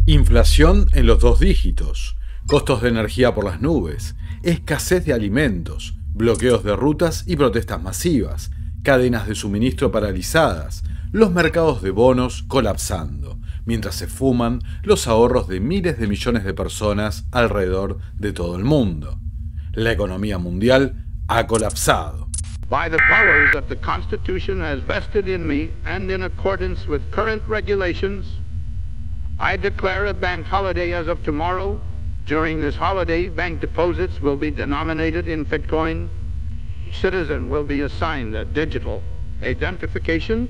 Inflación en los dos dígitos, costos de energía por las nubes, escasez de alimentos, bloqueos de rutas y protestas masivas, cadenas de suministro paralizadas, los mercados de bonos colapsando, mientras se fuman los ahorros de miles de millones de personas alrededor de todo el mundo. La economía mundial ha colapsado. By the powers that the Constitution has vested in me and in accordance with current regulations, I declare a bank holiday as of tomorrow. During this holiday, bank deposits will be denominated in Bitcoin. Each citizen will be assigned a digital identification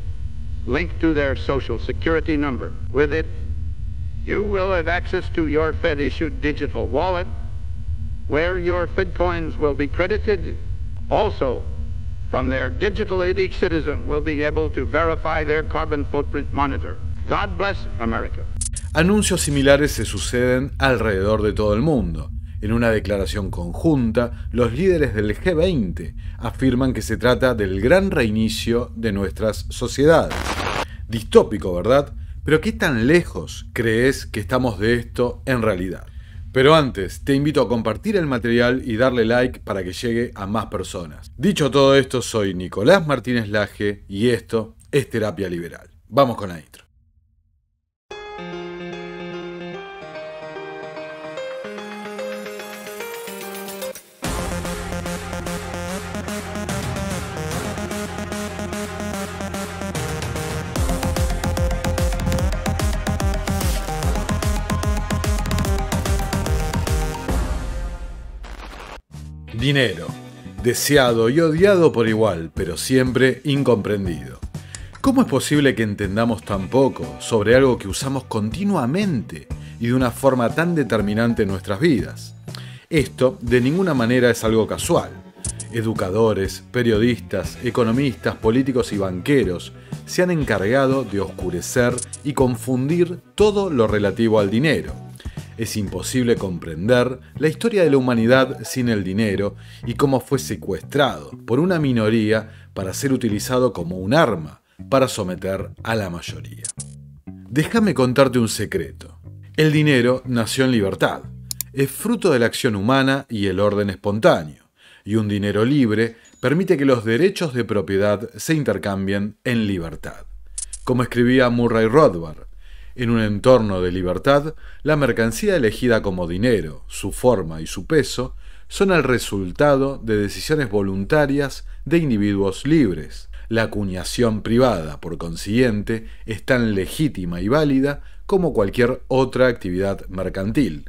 linked to their social security number. With it, you will have access to your Fed-issued digital wallet, where your Bitcoins will be credited. Also, from their digital aid, each citizen will be able to verify their carbon footprint monitor. God bless America. Anuncios similares se suceden alrededor de todo el mundo. En una declaración conjunta, los líderes del G20 afirman que se trata del gran reinicio de nuestras sociedades. Distópico, ¿verdad? Pero ¿qué tan lejos crees que estamos de esto en realidad? Pero antes, te invito a compartir el material y darle like para que llegue a más personas. Dicho todo esto, soy Nicolás Martínez Laje y esto es Terapia Liberal. Vamos con la intro. Dinero, deseado y odiado por igual, pero siempre incomprendido. ¿Cómo es posible que entendamos tan poco sobre algo que usamos continuamente y de una forma tan determinante en nuestras vidas? Esto de ninguna manera es algo casual. Educadores, periodistas, economistas, políticos y banqueros se han encargado de oscurecer y confundir todo lo relativo al dinero. Es imposible comprender la historia de la humanidad sin el dinero y cómo fue secuestrado por una minoría para ser utilizado como un arma para someter a la mayoría. Déjame contarte un secreto. El dinero nació en libertad. Es fruto de la acción humana y el orden espontáneo. Y un dinero libre permite que los derechos de propiedad se intercambien en libertad. Como escribía Murray Rothbard, en un entorno de libertad, la mercancía elegida como dinero, su forma y su peso son el resultado de decisiones voluntarias de individuos libres. La acuñación privada, por consiguiente, es tan legítima y válida como cualquier otra actividad mercantil,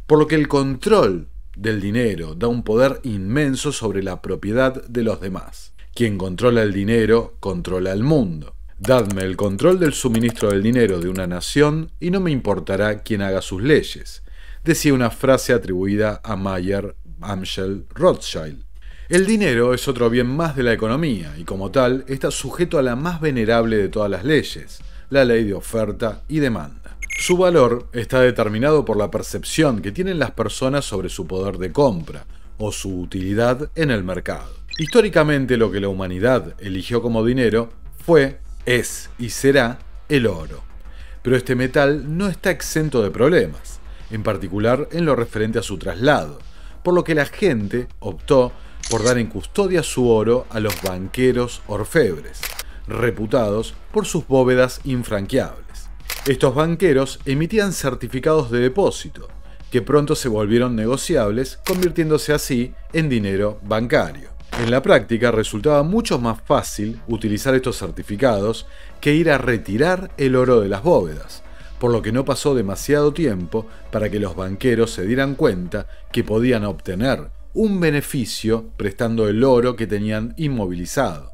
por lo que el control del dinero da un poder inmenso sobre la propiedad de los demás. Quien controla el dinero, controla el mundo. Dadme el control del suministro del dinero de una nación y no me importará quién haga sus leyes, decía una frase atribuida a Mayer Amschel Rothschild. El dinero es otro bien más de la economía y como tal está sujeto a la más venerable de todas las leyes, la ley de oferta y demanda. Su valor está determinado por la percepción que tienen las personas sobre su poder de compra o su utilidad en el mercado. Históricamente lo que la humanidad eligió como dinero fue, es y será el oro. Pero este metal no está exento de problemas, en particular en lo referente a su traslado, por lo que la gente optó por dar en custodia su oro a los banqueros orfebres, reputados por sus bóvedas infranqueables. Estos banqueros emitían certificados de depósito, que pronto se volvieron negociables, convirtiéndose así en dinero bancario. En la práctica resultaba mucho más fácil utilizar estos certificados que ir a retirar el oro de las bóvedas, por lo que no pasó demasiado tiempo para que los banqueros se dieran cuenta que podían obtener un beneficio prestando el oro que tenían inmovilizado.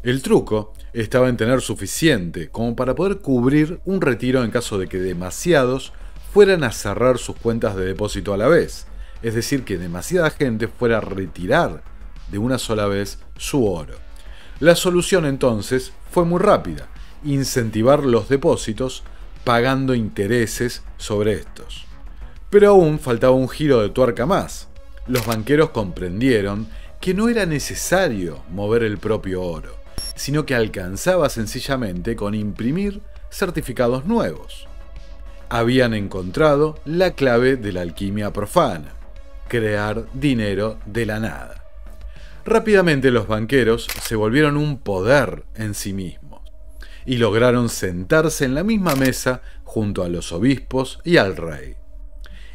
El truco estaba en tener suficiente como para poder cubrir un retiro en caso de que demasiados fueran a cerrar sus cuentas de depósito a la vez, es decir, que demasiada gente fuera a retirar de una sola vez su oro. La solución entonces fue muy rápida: incentivar los depósitos pagando intereses sobre estos. Pero aún faltaba un giro de tuerca más. Los banqueros comprendieron que no era necesario mover el propio oro, sino que alcanzaba sencillamente con imprimir certificados nuevos. Habían encontrado la clave de la alquimia profana: crear dinero de la nada. Rápidamente los banqueros se volvieron un poder en sí mismos y lograron sentarse en la misma mesa junto a los obispos y al rey.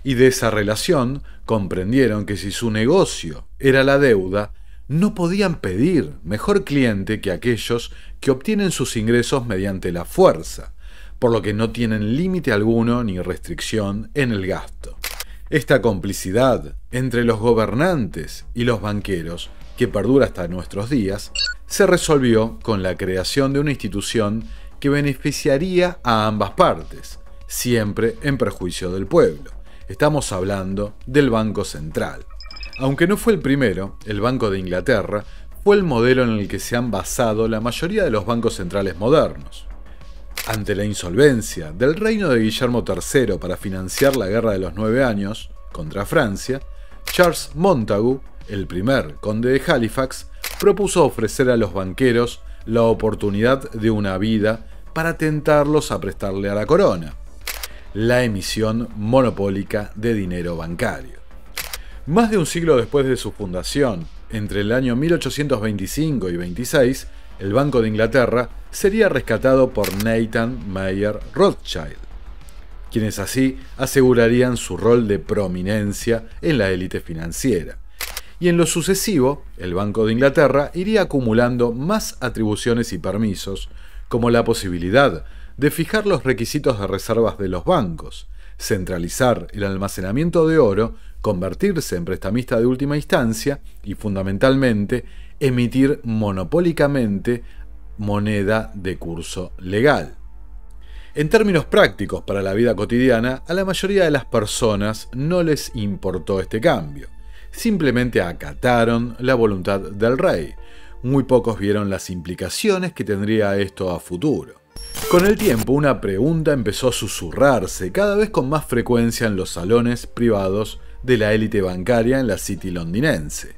Y de esa relación comprendieron que si su negocio era la deuda, no podían pedir mejor cliente que aquellos que obtienen sus ingresos mediante la fuerza, por lo que no tienen límite alguno ni restricción en el gasto. Esta complicidad entre los gobernantes y los banqueros, que perdura hasta nuestros días, se resolvió con la creación de una institución que beneficiaría a ambas partes, siempre en perjuicio del pueblo. Estamos hablando del Banco Central. Aunque no fue el primero, el Banco de Inglaterra fue el modelo en el que se han basado la mayoría de los bancos centrales modernos. Ante la insolvencia del reino de Guillermo III para financiar la Guerra de los 9 Años contra Francia, Charles Montagu, el primer conde de Halifax, propuso ofrecer a los banqueros la oportunidad de una vida para tentarlos a prestarle a la corona: la emisión monopólica de dinero bancario. Más de un siglo después de su fundación, entre el año 1825 y 26, el Banco de Inglaterra sería rescatado por Nathan Mayer Rothschild, quienes así asegurarían su rol de prominencia en la élite financiera. Y en lo sucesivo, el Banco de Inglaterra iría acumulando más atribuciones y permisos, como la posibilidad de fijar los requisitos de reservas de los bancos, centralizar el almacenamiento de oro, convertirse en prestamista de última instancia y, fundamentalmente, emitir monopólicamente moneda de curso legal. En términos prácticos para la vida cotidiana, a la mayoría de las personas no les importó este cambio. Simplemente acataron la voluntad del rey. Muy pocos vieron las implicaciones que tendría esto a futuro. Con el tiempo, una pregunta empezó a susurrarse cada vez con más frecuencia en los salones privados de la élite bancaria en la City londinense.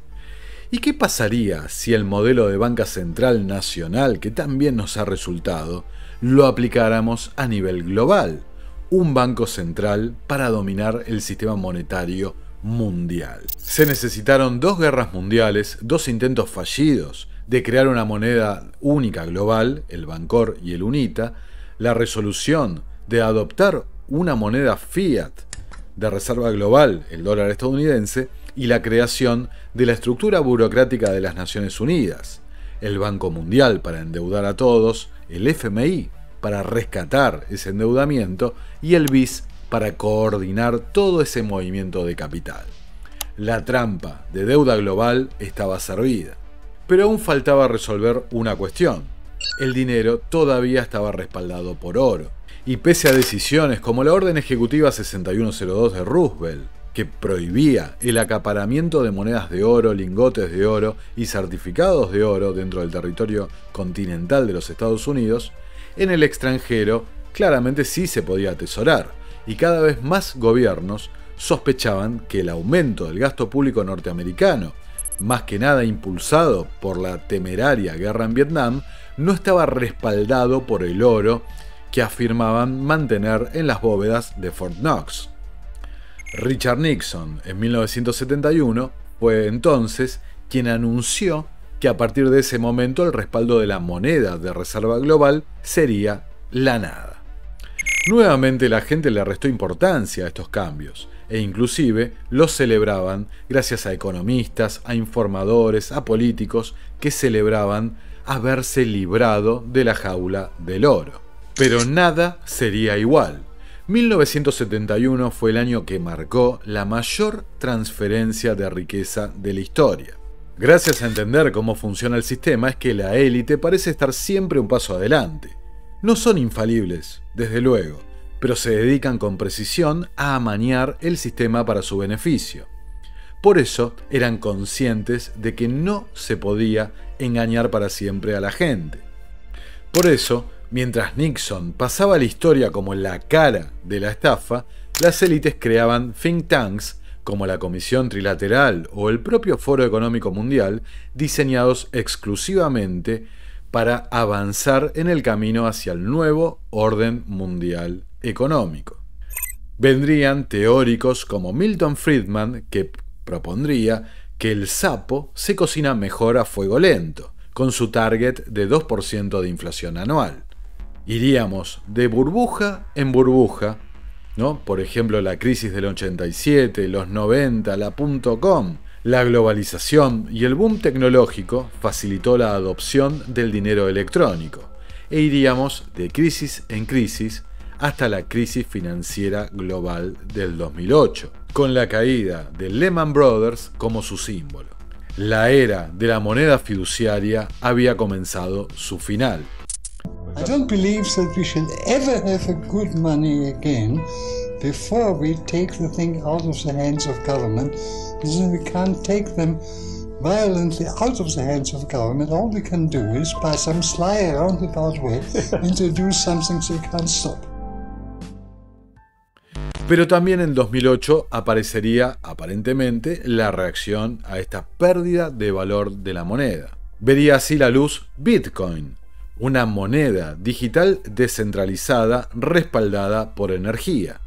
¿Y qué pasaría si el modelo de banca central nacional que tan bien nos ha resultado lo aplicáramos a nivel global? Un banco central para dominar el sistema monetario mundial. Se necesitaron 2 guerras mundiales, 2 intentos fallidos de crear una moneda única global, el Bancor y el UNITA, la resolución de adoptar una moneda fiat de reserva global, el dólar estadounidense, y la creación de la estructura burocrática de las Naciones Unidas, el Banco Mundial para endeudar a todos, el FMI para rescatar ese endeudamiento y el BIS para coordinar todo ese movimiento de capital. La trampa de deuda global estaba servida. Pero aún faltaba resolver una cuestión. El dinero todavía estaba respaldado por oro. Y pese a decisiones como la Orden Ejecutiva 6102 de Roosevelt, que prohibía el acaparamiento de monedas de oro, lingotes de oro y certificados de oro dentro del territorio continental de los Estados Unidos, en el extranjero claramente sí se podía atesorar, y cada vez más gobiernos sospechaban que el aumento del gasto público norteamericano, más que nada impulsado por la temeraria guerra en Vietnam, no estaba respaldado por el oro que afirmaban mantener en las bóvedas de Fort Knox. Richard Nixon, en 1971, fue entonces quien anunció que a partir de ese momento el respaldo de la moneda de reserva global sería la nada. Nuevamente la gente le restó importancia a estos cambios, e inclusive los celebraban gracias a economistas, a informadores, a políticos que celebraban haberse librado de la jaula del oro. Pero nada sería igual. 1971 fue el año que marcó la mayor transferencia de riqueza de la historia. Gracias a entender cómo funciona el sistema es que la élite parece estar siempre un paso adelante. No son infalibles, desde luego, pero se dedican con precisión a amañar el sistema para su beneficio. Por eso eran conscientes de que no se podía engañar para siempre a la gente. Por eso, mientras Nixon pasaba la historia como la cara de la estafa, las élites creaban think tanks como la Comisión Trilateral o el propio Foro Económico Mundial, diseñados exclusivamente para avanzar en el camino hacia el nuevo orden mundial económico. Vendrían teóricos como Milton Friedman, que propondría que el sapo se cocina mejor a fuego lento, con su target de 2% de inflación anual. Iríamos de burbuja en burbuja, ¿no? Por ejemplo, la crisis del 87, los 90, la .com. La globalización y el boom tecnológico facilitó la adopción del dinero electrónico, e iríamos de crisis en crisis hasta la crisis financiera global del 2008, con la caída de Lehman Brothers como su símbolo. La era de la moneda fiduciaria había comenzado su final. I don't believe that we should ever have a good money again before we take the thing out of the hands of government. So we can't take them violently out of the hands of government. All we can do is, by some sly roundabout way, introduce something they can't stop. Pero también en 2008 aparecería, aparentemente, la reacción a esta pérdida de valor de la moneda. Vería así la luz Bitcoin, una moneda digital descentralizada respaldada por energía.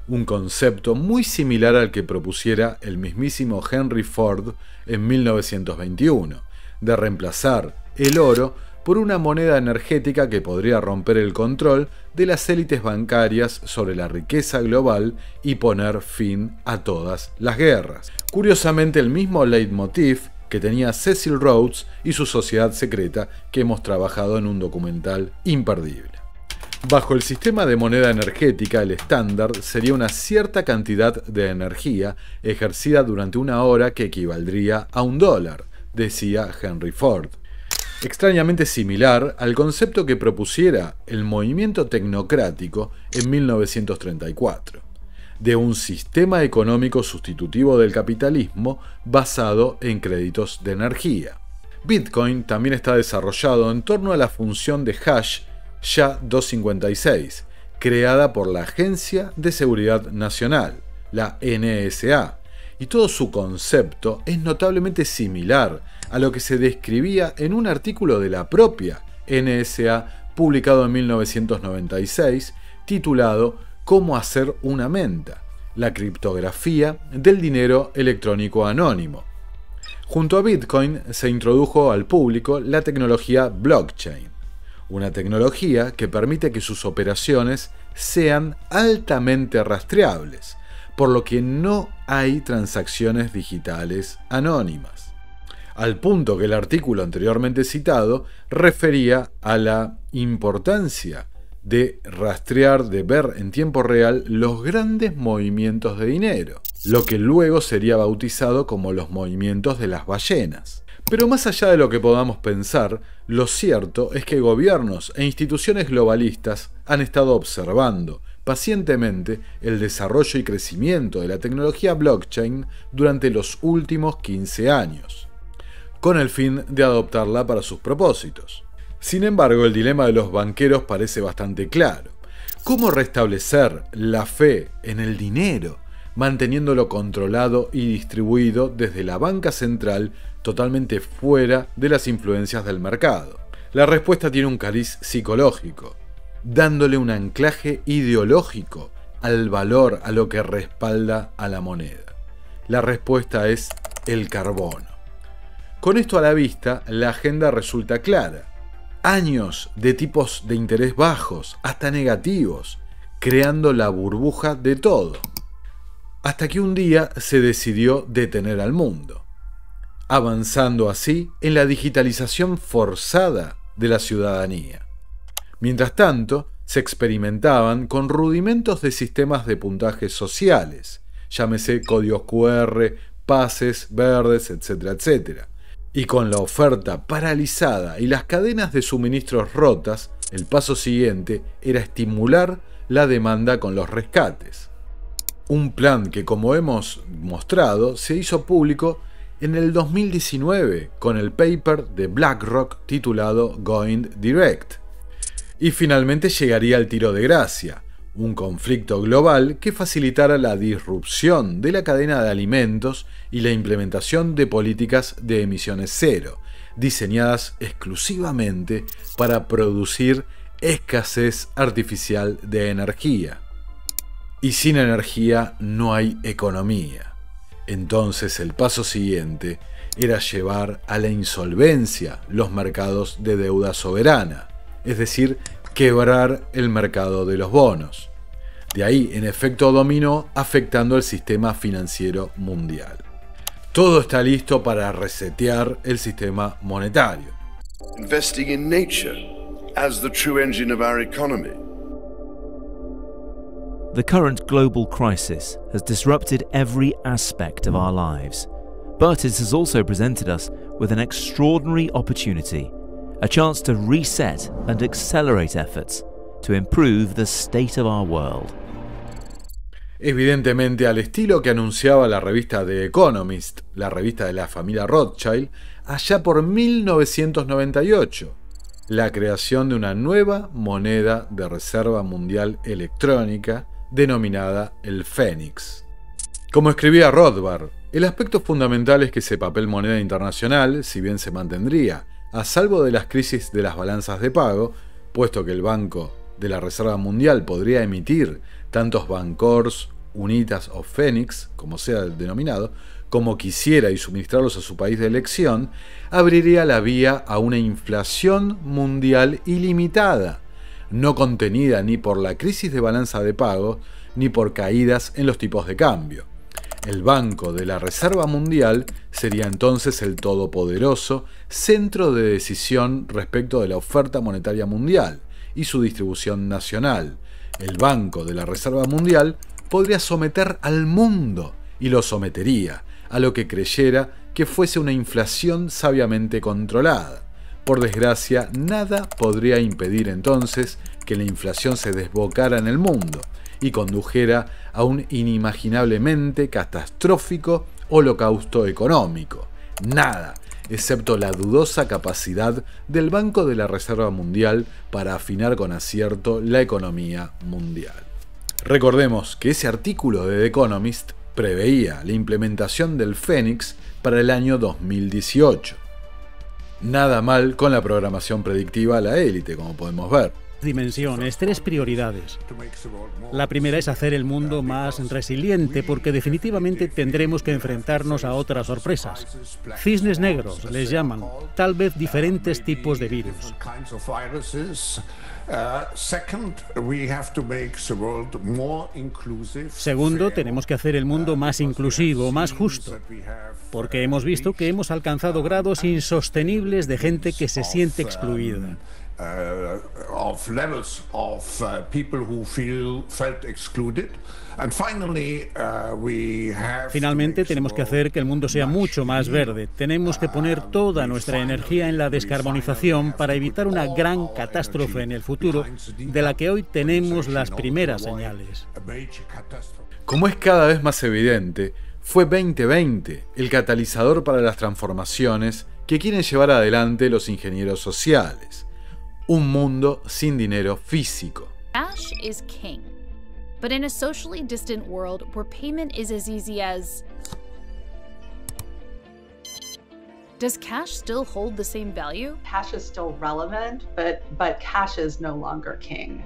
Un concepto muy similar al que propusiera el mismísimo Henry Ford en 1921, de reemplazar el oro por una moneda energética que podría romper el control de las élites bancarias sobre la riqueza global y poner fin a todas las guerras. Curiosamente, el mismo leitmotiv que tenía Cecil Rhodes y su sociedad secreta, que hemos trabajado en un documental imperdible. Bajo el sistema de moneda energética, el estándar sería una cierta cantidad de energía ejercida durante una hora que equivaldría a $1, decía Henry Ford. Extrañamente similar al concepto que propusiera el movimiento tecnocrático en 1934, de un sistema económico sustitutivo del capitalismo basado en créditos de energía. Bitcoin también está desarrollado en torno a la función de hash SHA-256, creada por la Agencia de Seguridad Nacional, la NSA, y todo su concepto es notablemente similar a lo que se describía en un artículo de la propia NSA publicado en 1996, titulado «Cómo hacer una menta, la criptografía del dinero electrónico anónimo». Junto a Bitcoin se introdujo al público la tecnología blockchain, una tecnología que permite que sus operaciones sean altamente rastreables, por lo que no hay transacciones digitales anónimas. Al punto que el artículo anteriormente citado refería a la importancia de rastrear, de ver en tiempo real los grandes movimientos de dinero, lo que luego sería bautizado como los movimientos de las ballenas. Pero más allá de lo que podamos pensar, lo cierto es que gobiernos e instituciones globalistas han estado observando pacientemente el desarrollo y crecimiento de la tecnología blockchain durante los últimos 15 años, con el fin de adoptarla para sus propósitos. Sin embargo, el dilema de los banqueros parece bastante claro. ¿Cómo restablecer la fe en el dinero, manteniéndolo controlado y distribuido desde la banca central, totalmente fuera de las influencias del mercado? La respuesta tiene un cariz psicológico, dándole un anclaje ideológico al valor, a lo que respalda a la moneda. La respuesta es el carbono. Con esto a la vista, la agenda resulta clara. Años de tipos de interés bajos, hasta negativos, creando la burbuja de todo. Hasta que un día se decidió detener al mundo, avanzando así en la digitalización forzada de la ciudadanía. Mientras tanto, se experimentaban con rudimentos de sistemas de puntajes sociales, llámese códigos QR, pases verdes, etcétera, etcétera. Y con la oferta paralizada y las cadenas de suministros rotas, el paso siguiente era estimular la demanda con los rescates. Un plan que, como hemos mostrado, se hizo público en el 2019 con el paper de BlackRock titulado Going Direct. Y finalmente llegaría el tiro de gracia, un conflicto global que facilitara la disrupción de la cadena de alimentos y la implementación de políticas de emisiones cero, diseñadas exclusivamente para producir escasez artificial de energía. Y sin energía no hay economía. Entonces el paso siguiente era llevar a la insolvencia los mercados de deuda soberana, es decir, quebrar el mercado de los bonos. De ahí, en efecto dominó, afectando el sistema financiero mundial. Todo está listo para resetear el sistema monetario. Investing in nature as the true engine of our economy. The current global crisis has disrupted every aspect of our lives, but it has also presented us with an extraordinary opportunity, a chance to reset and accelerate efforts to improve the state of our world. Evidentemente al estilo que anunciaba la revista The Economist, la revista de la familia Rothschild, allá por 1998, la creación de una nueva moneda de reserva mundial electrónica denominada el Fénix. Como escribía Rothbard, el aspecto fundamental es que ese papel moneda internacional, si bien se mantendría a salvo de las crisis de las balanzas de pago, puesto que el Banco de la Reserva Mundial podría emitir tantos Bancors, Unitas o Fénix, como sea denominado, como quisiera y suministrarlos a su país de elección, abriría la vía a una inflación mundial ilimitada, no contenida ni por la crisis de balanza de pago ni por caídas en los tipos de cambio. El Banco de la Reserva Mundial sería entonces el todopoderoso centro de decisión respecto de la oferta monetaria mundial y su distribución nacional. El Banco de la Reserva Mundial podría someter al mundo y lo sometería a lo que creyera que fuese una inflación sabiamente controlada. Por desgracia, nada podría impedir entonces que la inflación se desbocara en el mundo y condujera a un inimaginablemente catastrófico holocausto económico. Nada, excepto la dudosa capacidad del Banco de la Reserva Mundial para afinar con acierto la economía mundial. Recordemos que ese artículo de The Economist preveía la implementación del Fénix para el año 2018. Nada mal con la programación predictiva a la élite, como podemos ver. Dimensiones, 3 prioridades. La primera es hacer el mundo más resiliente, porque definitivamente tendremos que enfrentarnos a otras sorpresas. Cisnes negros les llaman, tal vez diferentes tipos de virus. Segundo, tenemos que hacer el mundo más inclusivo, más justo, porque hemos visto que hemos alcanzado grados insostenibles de gente que se siente excluida. Finalmente, tenemos que hacer que el mundo sea mucho más verde. Tenemos que poner toda nuestra energía en la descarbonización para evitar una gran catástrofe en el futuro, de la que hoy tenemos las primeras señales. Como es cada vez más evidente, fue 2020 el catalizador para las transformaciones que quieren llevar adelante los ingenieros sociales. Un mundo sin dinero físico. Cash is king, but in a socially distant world where payment is as easy as... Does cash still hold the same value? Cash is still relevant, but cash is no longer king.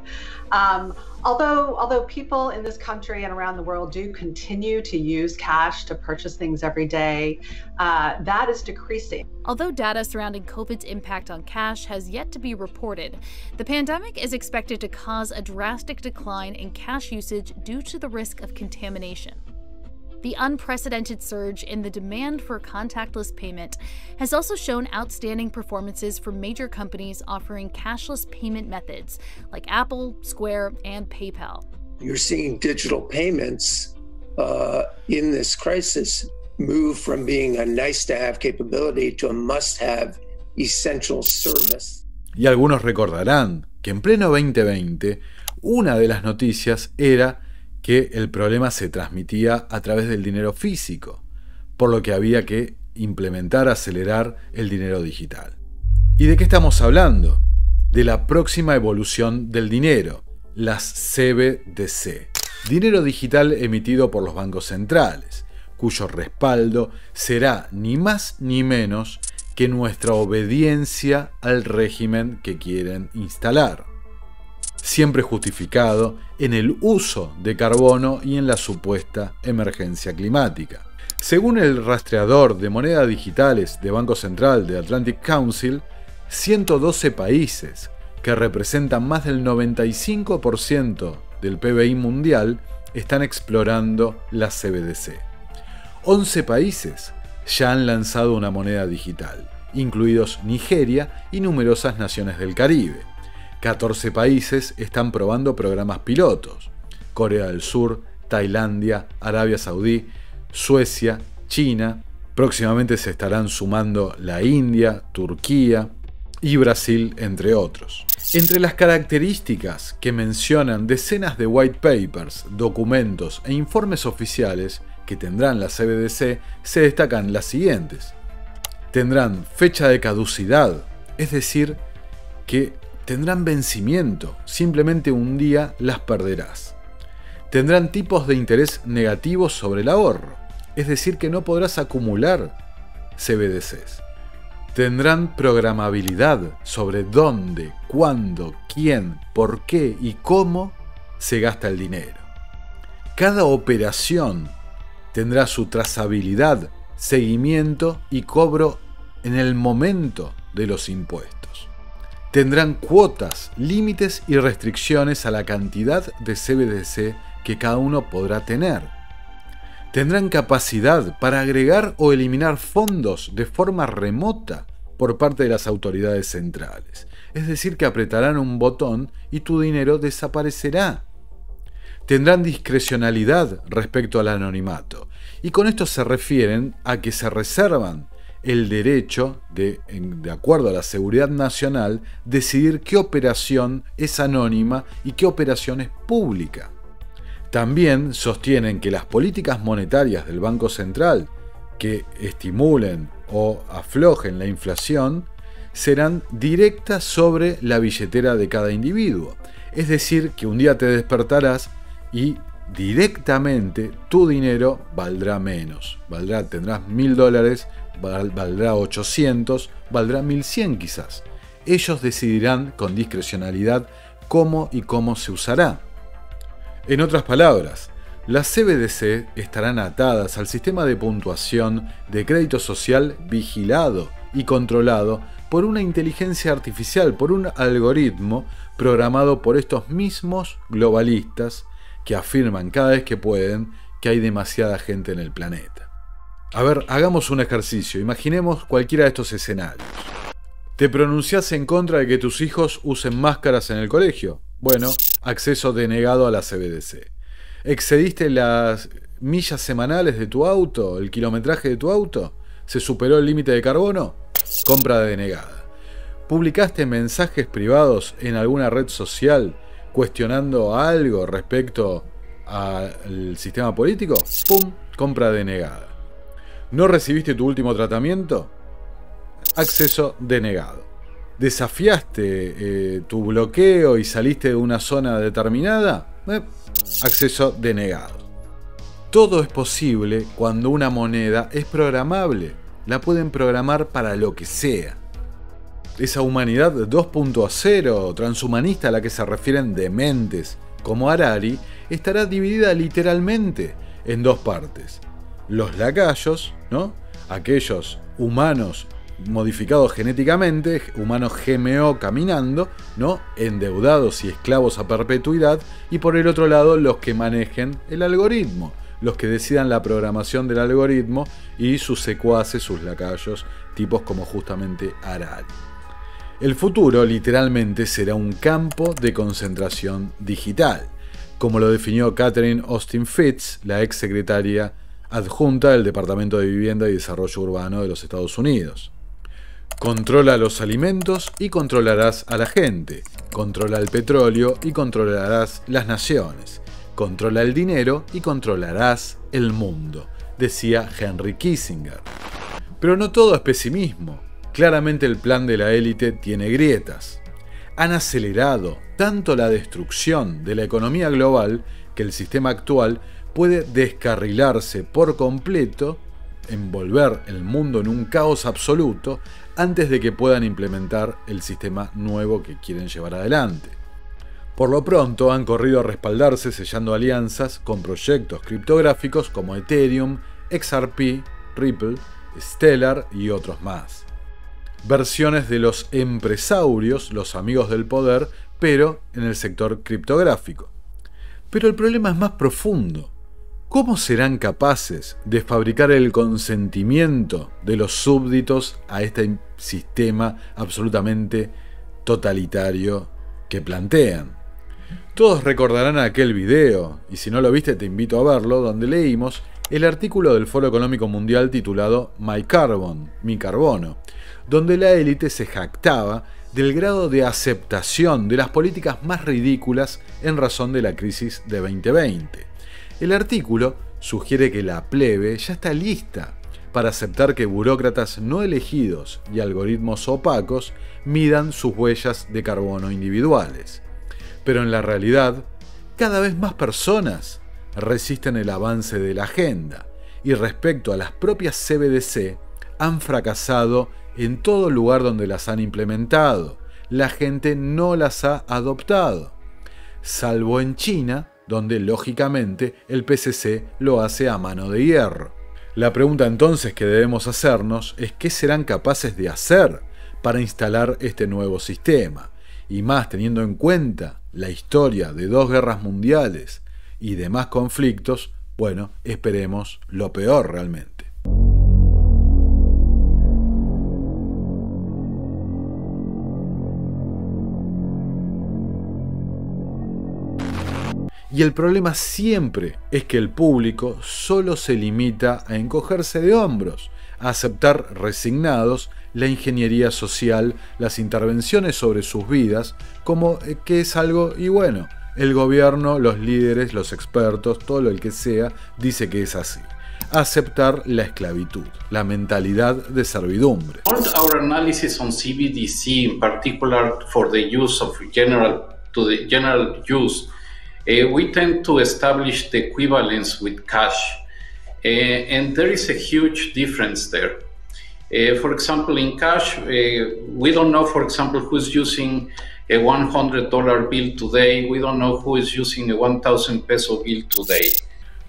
Although people in this country and around the world do continue to use cash to purchase things every day, that is decreasing. Although data surrounding COVID's impact on cash has yet to be reported, the pandemic is expected to cause a drastic decline in cash usage due to the risk of contamination. The unprecedented surge in the demand for contactless payment has also shown outstanding performances from major companies offering cashless payment methods like Apple, Square, and PayPal. You're seeing digital payments in this crisis move from being a nice-to-have capability to a must-have essential service. Y algunos recordarán que en pleno 2020, una de las noticias era que el problema se transmitía a través del dinero físico, por lo que había que implementar, acelerar el dinero digital. ¿Y de qué estamos hablando? De la próxima evolución del dinero, las CBDC, dinero digital emitido por los bancos centrales, cuyo respaldo será ni más ni menos que nuestra obediencia al régimen que quieren instalar. siempre justificado en el uso de carbono y en la supuesta emergencia climática. Según el rastreador de monedas digitales de Banco Central de Atlantic Council, 112 países, que representan más del 95% del PBI mundial, están explorando la CBDC. 11 países ya han lanzado una moneda digital, incluidos Nigeria y numerosas naciones del Caribe. 14 países están probando programas pilotos: Corea del Sur, Tailandia, Arabia Saudí, Suecia, China. Próximamente se estarán sumando la India, Turquía y Brasil, entre otros. Entre las características que mencionan decenas de white papers, documentos e informes oficiales que tendrán la CBDC, se destacan las siguientes. Tendrán fecha de caducidad, es decir, que tendrán vencimiento, simplemente un día las perderás. Tendrán tipos de interés negativos sobre el ahorro, es decir, que no podrás acumular CBDCs. Tendrán programabilidad sobre dónde, cuándo, quién, por qué y cómo se gasta el dinero. Cada operación tendrá su trazabilidad, seguimiento y cobro en el momento de los impuestos. Tendrán cuotas, límites y restricciones a la cantidad de CBDC que cada uno podrá tener. Tendrán capacidad para agregar o eliminar fondos de forma remota por parte de las autoridades centrales. Es decir, que apretarán un botón y tu dinero desaparecerá. Tendrán discrecionalidad respecto al anonimato. Y con esto se refieren a que se reservan el derecho de acuerdo a la seguridad nacional, decidir qué operación es anónima y qué operación es pública. También sostienen que las políticas monetarias del Banco Central que estimulen o aflojen la inflación serán directas sobre la billetera de cada individuo. Es decir, que un día te despertarás y directamente tu dinero valdrá menos. Tendrás $1.000, valdrá 800, valdrá 1.100 quizás. Ellos decidirán con discrecionalidad cómo y cómo se usará. En otras palabras, las CBDC estarán atadas al sistema de puntuación de crédito social vigilado y controlado por una inteligencia artificial, por un algoritmo programado por estos mismos globalistas que afirman cada vez que pueden que hay demasiada gente en el planeta. A ver, hagamos un ejercicio. Imaginemos cualquiera de estos escenarios. ¿Te pronunciás en contra de que tus hijos usen máscaras en el colegio? Bueno, acceso denegado a la CBDC. ¿Excediste las millas semanales de tu auto, el kilometraje de tu auto? ¿Se superó el límite de carbono? Compra denegada. ¿Publicaste mensajes privados en alguna red social cuestionando algo respecto al sistema político? ¡Pum! Compra denegada. ¿No recibiste tu último tratamiento? Acceso denegado. ¿Desafiaste tu bloqueo y saliste de una zona determinada? Acceso denegado. Todo es posible cuando una moneda es programable. La pueden programar para lo que sea. Esa humanidad 2.0 transhumanista a la que se refieren dementes como Harari estará dividida literalmente en dos partes. Los lacayos, ¿no? Aquellos humanos modificados genéticamente, humanos GMO caminando, ¿no? Endeudados y esclavos a perpetuidad, y por el otro lado los que manejen el algoritmo, los que decidan la programación del algoritmo y sus secuaces, sus lacayos, tipos como justamente Harari. El futuro literalmente será un campo de concentración digital, como lo definió Catherine Austin Fitts, la ex secretaria adjunta del Departamento de Vivienda y Desarrollo Urbano de los Estados Unidos. Controla los alimentos y controlarás a la gente. Controla el petróleo y controlarás las naciones. Controla el dinero y controlarás el mundo, decía Henry Kissinger. Pero no todo es pesimismo. Claramente el plan de la élite tiene grietas. Han acelerado tanto la destrucción de la economía global que el sistema actual puede descarrilarse por completo, envolver el mundo en un caos absoluto antes de que puedan implementar el sistema nuevo que quieren llevar adelante. Por lo pronto han corrido a respaldarse sellando alianzas con proyectos criptográficos como Ethereum, XRP, Ripple, Stellar y otros más. Versiones de los empresarios, los amigos del poder, pero en el sector criptográfico. Pero el problema es más profundo. ¿Cómo serán capaces de fabricar el consentimiento de los súbditos a este sistema absolutamente totalitario que plantean? Todos recordarán aquel video, y si no lo viste te invito a verlo, donde leímos el artículo del Foro Económico Mundial titulado My Carbon, Mi Carbono, donde la élite se jactaba del grado de aceptación de las políticas más ridículas en razón de la crisis de 2020. El artículo sugiere que la plebe ya está lista para aceptar que burócratas no elegidos y algoritmos opacos midan sus huellas de carbono individuales. Pero en la realidad, cada vez más personas resisten el avance de la agenda y respecto a las propias CBDC han fracasado en todo lugar donde las han implementado. La gente no las ha adoptado, salvo en China, donde lógicamente el PCC lo hace a mano de hierro. La pregunta entonces que debemos hacernos es qué serán capaces de hacer para instalar este nuevo sistema, y más teniendo en cuenta la historia de 2 guerras mundiales y demás conflictos. Bueno, esperemos lo peor realmente. Y el problema siempre es que el público solo se limita a encogerse de hombros, a aceptar resignados la ingeniería social, las intervenciones sobre sus vidas, como que es algo, y bueno, el gobierno, los líderes, los expertos, todo el que sea, dice que es así. Aceptar la esclavitud, la mentalidad de servidumbre. Our analysis on CBDC, in particular for the use of general use, we tend to establish the equivalence with cash, and there is a huge difference there. For example, in cash, we don't know, for example, who's using a $100 bill today. We don't know who is using a 1,000 peso bill today.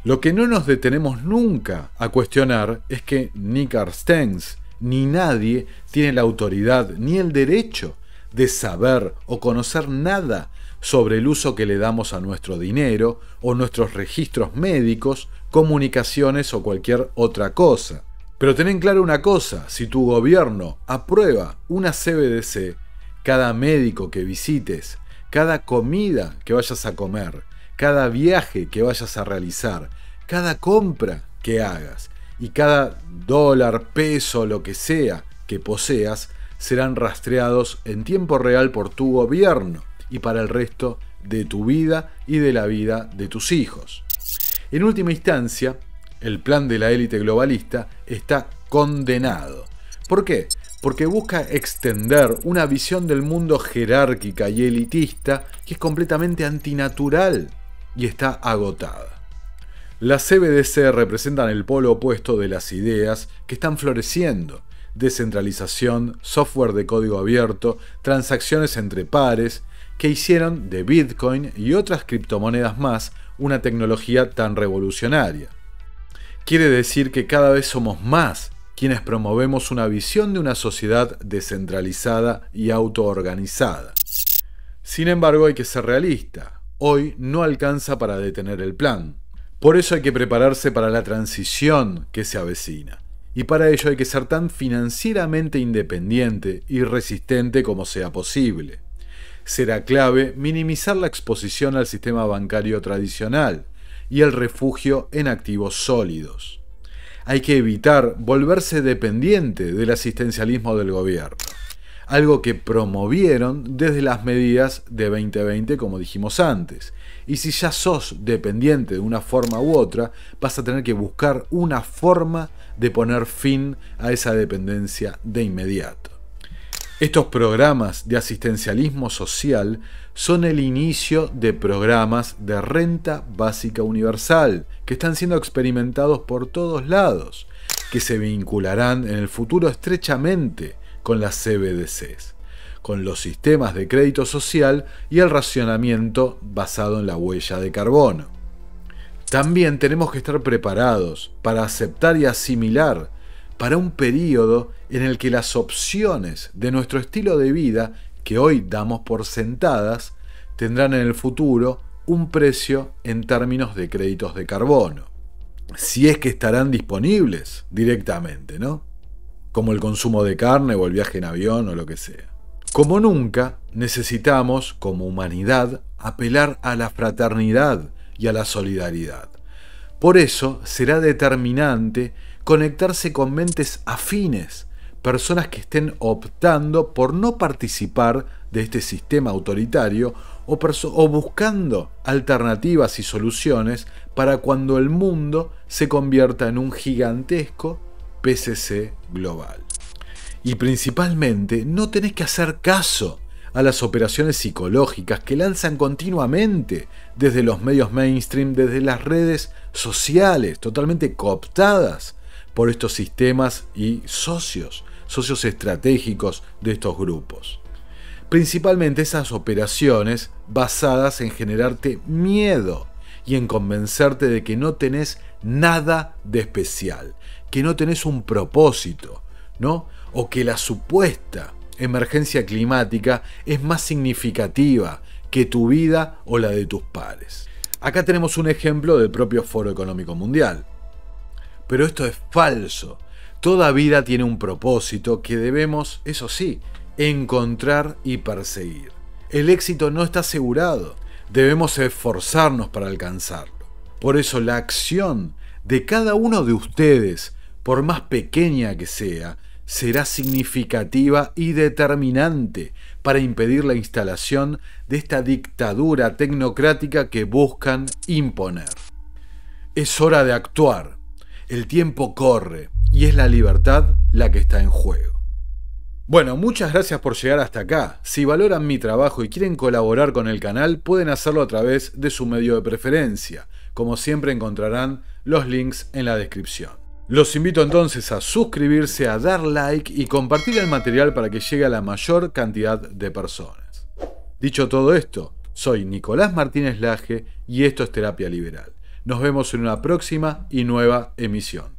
Lo que no nos detenemos nunca a cuestionar es que ni Carstens ni nadie tiene la autoridad ni el derecho de saber o conocer nada sobre el uso que le damos a nuestro dinero o nuestros registros médicos, comunicaciones o cualquier otra cosa. Pero ten en claro una cosa, si tu gobierno aprueba una CBDC, cada médico que visites, cada comida que vayas a comer, cada viaje que vayas a realizar, cada compra que hagas y cada dólar, peso, lo que sea que poseas, serán rastreados en tiempo real por tu gobierno y para el resto de tu vida y de la vida de tus hijos. En última instancia, el plan de la élite globalista está condenado. ¿Por qué? Porque busca extender una visión del mundo jerárquica y elitista que es completamente antinatural y está agotada. Las CBDC representan el polo opuesto de las ideas que están floreciendo: descentralización, software de código abierto, transacciones entre pares, que hicieron de Bitcoin y otras criptomonedas más una tecnología tan revolucionaria. Quiere decir que cada vez somos más quienes promovemos una visión de una sociedad descentralizada y autoorganizada. Sin embargo, hay que ser realista. Hoy no alcanza para detener el plan. Por eso hay que prepararse para la transición que se avecina. Y para ello hay que ser tan financieramente independiente y resistente como sea posible. Será clave minimizar la exposición al sistema bancario tradicional y el refugio en activos sólidos. Hay que evitar volverse dependiente del asistencialismo del gobierno, algo que promovieron desde las medidas de 2020, como dijimos antes. Y si ya sos dependiente de una forma u otra, vas a tener que buscar una forma de poner fin a esa dependencia de inmediato. Estos programas de asistencialismo social son el inicio de programas de renta básica universal que están siendo experimentados por todos lados, que se vincularán en el futuro estrechamente con las CBDCs. con los sistemas de crédito social y el racionamiento basado en la huella de carbono. También tenemos que estar preparados para aceptar y asimilar para un periodo en el que las opciones de nuestro estilo de vida, que hoy damos por sentadas, tendrán en el futuro un precio en términos de créditos de carbono. Si es que estarán disponibles directamente, ¿no? Como el consumo de carne o el viaje en avión o lo que sea. Como nunca, necesitamos, como humanidad, apelar a la fraternidad y a la solidaridad. Por eso será determinante conectarse con mentes afines, personas que estén optando por no participar de este sistema autoritario o buscando alternativas y soluciones para cuando el mundo se convierta en un gigantesco PCC global. Y principalmente no tenés que hacer caso a las operaciones psicológicas que lanzan continuamente desde los medios mainstream, desde las redes sociales, totalmente cooptadas por estos sistemas y socios estratégicos de estos grupos. Principalmente esas operaciones basadas en generarte miedo y en convencerte de que no tenés nada de especial, que no tenés un propósito, ¿no? O que la supuesta emergencia climática es más significativa que tu vida o la de tus pares. Acá tenemos un ejemplo del propio Foro Económico Mundial. Pero esto es falso. Toda vida tiene un propósito que debemos, eso sí, encontrar y perseguir. El éxito no está asegurado. Debemos esforzarnos para alcanzarlo. Por eso la acción de cada uno de ustedes, por más pequeña que sea, será significativa y determinante para impedir la instalación de esta dictadura tecnocrática que buscan imponer. Es hora de actuar. El tiempo corre y es la libertad la que está en juego. Bueno, muchas gracias por llegar hasta acá. Si valoran mi trabajo y quieren colaborar con el canal, pueden hacerlo a través de su medio de preferencia. Como siempre encontrarán los links en la descripción. Los invito entonces a suscribirse, a dar like y compartir el material para que llegue a la mayor cantidad de personas. Dicho todo esto, soy Nicolás Martínez Laje y esto es Terapia Liberal. Nos vemos en una próxima y nueva emisión.